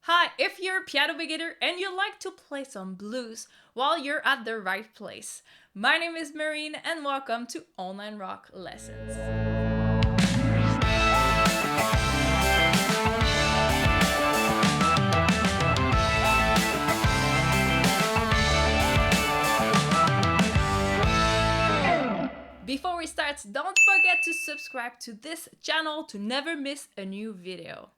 Hi, if you're a piano beginner and you like to play some blues, well, you're at the right place. My name is Marine and welcome to Online Rock Lessons. Before we start, don't forget to subscribe to this channel to never miss a new video.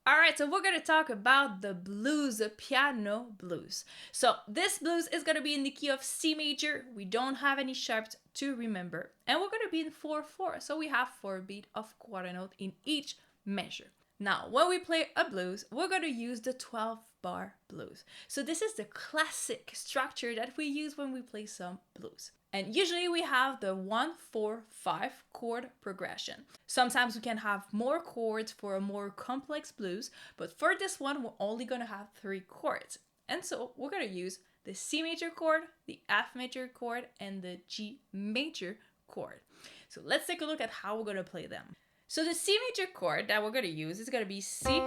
Alright, so we're going to talk about the blues, the piano blues. So this blues is going to be in the key of C major. We don't have any sharps to remember. And we're going to be in 4/4. So we have 4 beat of quarter note in each measure. Now, when we play a blues, we're going to use the 12-bar blues. So this is the classic structure that we use when we play some blues. And usually we have the 1-4-5 chord progression. Sometimes we can have more chords for a more complex blues, but for this one, we're only going to have 3 chords. And so we're going to use the C major chord, the F major chord, and the G major chord. So let's take a look at how we're going to play them. So the C major chord that we're going to use is going to be C, E,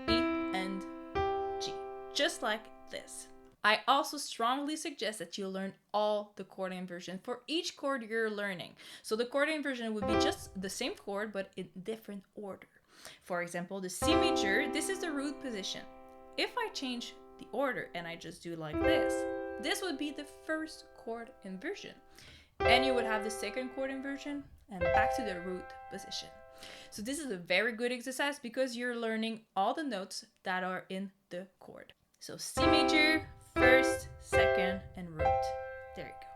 and G, just like this. I also strongly suggest that you learn all the chord inversion for each chord you're learning. So the chord inversion would be just the same chord, but in different order. For example, the C major, this is the root position. If I change the order and I just do like this would be the first chord inversion. And you would have the second chord inversion and back to the root position. So this is a very good exercise because you're learning all the notes that are in the chord. So C major, first, second, and root. There you go.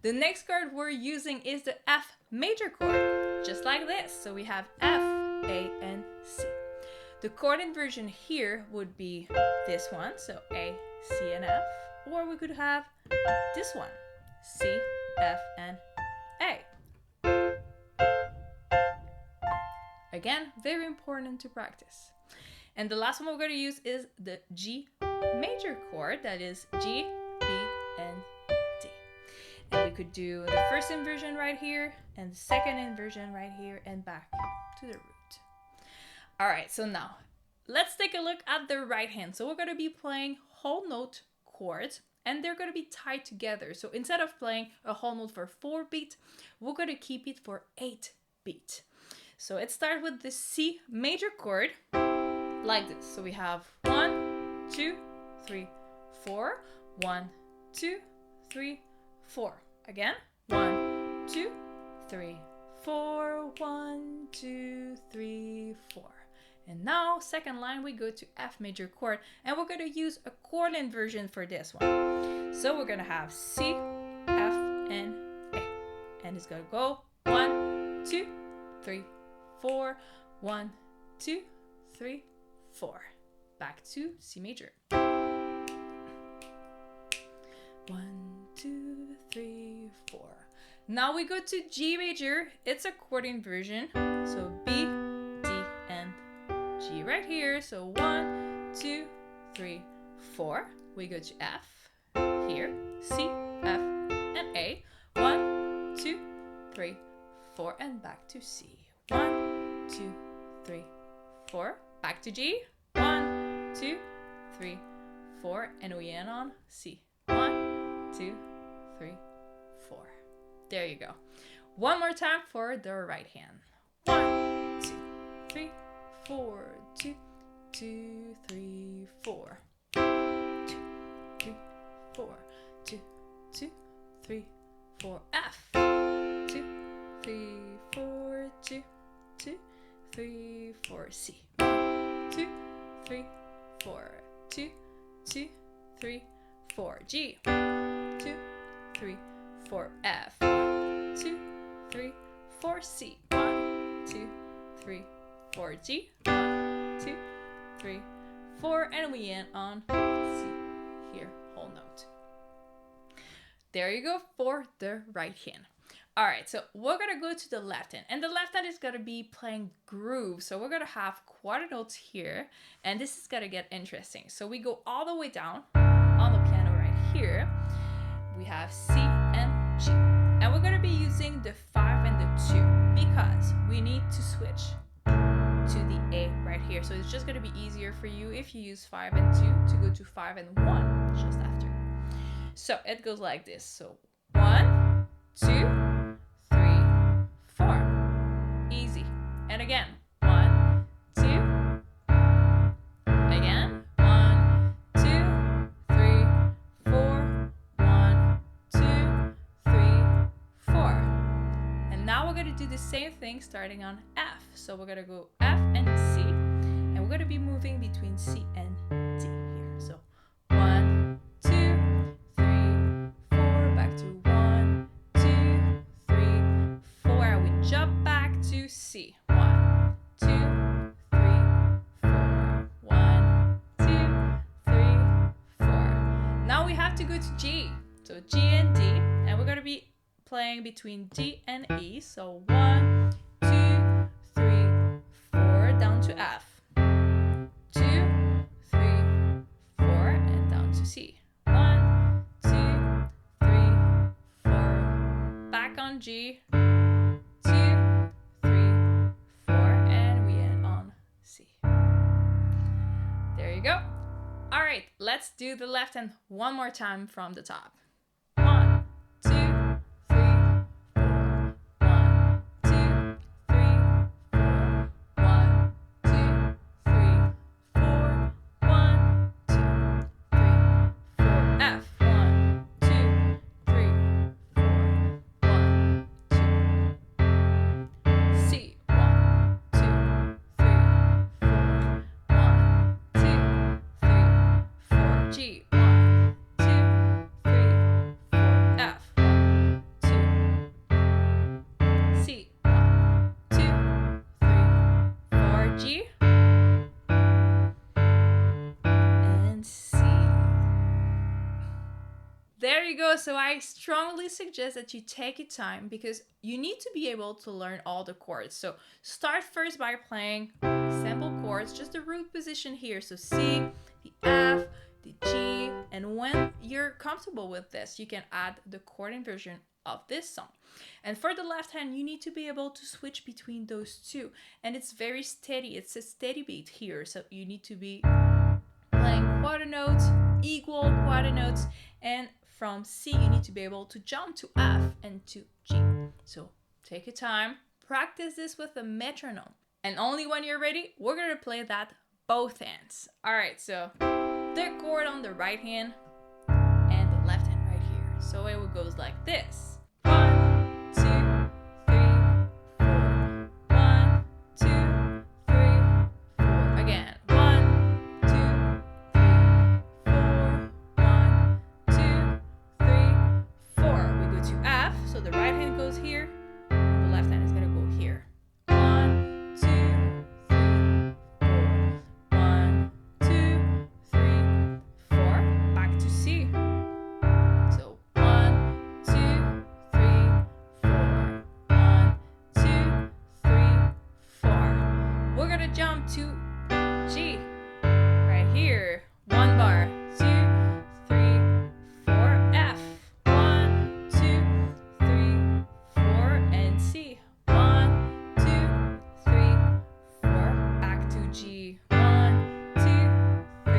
The next chord we're using is the F major chord, just like this. So we have F, A, and C. The chord inversion here would be this one, so A, C, and F. Or we could have this one, C, F, and A. Again, very important to practice. And the last one we're going to use is the G major chord, that is G, B, and D. And we could do the first inversion right here and the second inversion right here and back to the root. All right, so now let's take a look at the right hand. So we're going to be playing whole note chords and they're going to be tied together. So instead of playing a whole note for 4 beat, we're going to keep it for 8 beat. So it starts with the C major chord like this. So we have 1, 2, 3, 4. 1, 2, 3, 4. Again. 1, 2, 3, 4. 1, 2, 3, 4. And now, second line, we go to F major chord, and we're going to use a chord inversion for this one. So we're going to have C, F, and A. And it's going to go 1, 2, 3, 4. 1, 2, 3, 4. Back to C major. 1, 2, 3, 4. Now we go to G major. It's a chord inversion. So B, D, and G right here. So 1, 2, 3, 4. We go to F here. C, F, and A. 1, 2, 3, 4, and back to C. 1, 2, 3, 4. Back to G. 1, 2, 3, 4, and we end on C. 1, 2, 3, 4. There you go. One more time for the right hand. 1, 2, 3, 4. 2, 2, 3, 4. 2, 3, 4. 2, 2, 3, 4. F. 2, 3, 4. 2, 2, 3, 4. C. 1, 2, 3, 4. 2, 2, 3, 4. G. 2, 3, 4. F. 1, 2, 3, 4. C. 1, 2, 3, 4. G. 1, 2, 3, 4. And we end on C here, whole note. There you go for the right hand. All right, so we're going to go to the left hand. And the left hand is going to be playing groove. So we're going to have quarter notes here. And this is going to get interesting. So we go all the way down on the piano right here. We have C and G. And we're going to be using the 5 and the 2 because we need to switch to the A right right here. So it's just going to be easier for you if you use 5 and 2 to go to 5 and 1 just after. So it goes like this. So 1, 2, 3, 4. Easy. And again, 1, 2. Again, 1, 2, 3, 4. 1, 2, 3, 4. And now we're going to do the same thing starting on F. So we're going to go F and C, and we're going to be moving between C and D here. So 1, 2, 3, 4. Back to 1, 2, 3, 4. And we jump back to C. 1, 2, 3, 4. 1, 2, 3, 4. Now we have to go to G. So G and D, and we're going to be playing between D and E. So 1, 2, 3, 4, down to F. 2, 3, 4, and down to C. 1, 2, 3, 4. Back on G. 2, 3, 4, and we end on C. There you go. All right, let's do the left hand one more time from the top. 1, 2, 3, 4. 1, 2, 3, 4. 1, 2, 3, 4. 1, 2, 3, 4. F. 1, 2, 3, 4. 1, 2. C. 1, 2, 3, 4. 1, 2, 3, 4. G. 1, 2, 3, 4. F. 1, 2. C. 1, 2, 3, 4. G. And C. There you go. So I strongly suggest that you take your time because you need to be able to learn all the chords. So start first by playing simple chords, just the root position here. So C, the F, the G, and when you're comfortable with this, you can add the chord inversion of this song. And for the left hand, you need to be able to switch between those two. And it's very steady. It's a steady beat here. So you need to be playing quarter notes, equal quarter notes, and from C, you need to be able to jump to F and to G. So take your time, practice this with a metronome. And only when you're ready, we're gonna play that both hands. All right, so the chord on the right hand and the left hand right here. So it goes like this. 1, 2, 3, 4. 1, 2, 3, 4. Again. 1, 2, 3, 4. 1, 2, 3, 4. We go to F, so the right hand goes here, and the left hand is gonna go here. 1, 2, 3, 4. 1, 2, 3, 4. Back to C. So 1, 2, 3, 4. 1, 2, 3, 4. We're gonna jump to G right here. 1 bar. 2, 3, 4. F. 1, 2, 3, 4, and C. 1, 2, 3, 4. Back to G. 1, 2, 3,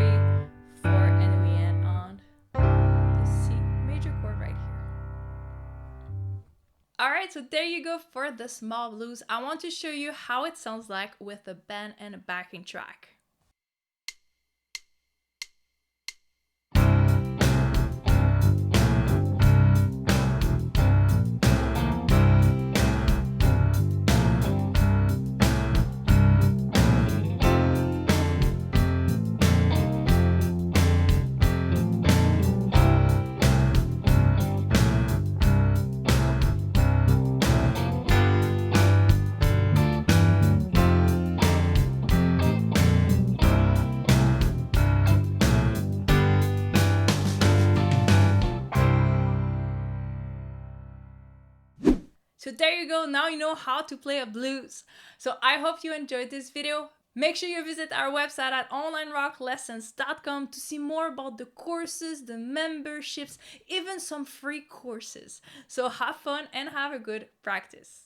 4, and we end on the C major chord right here. All right, so there you go for the small blues. I want to show you how it sounds like with a band and a backing track. So there you go, now you know how to play a blues. So I hope you enjoyed this video. Make sure you visit our website at onlinerocklessons.com to see more about the courses, the memberships, even some free courses. So have fun and have a good practice.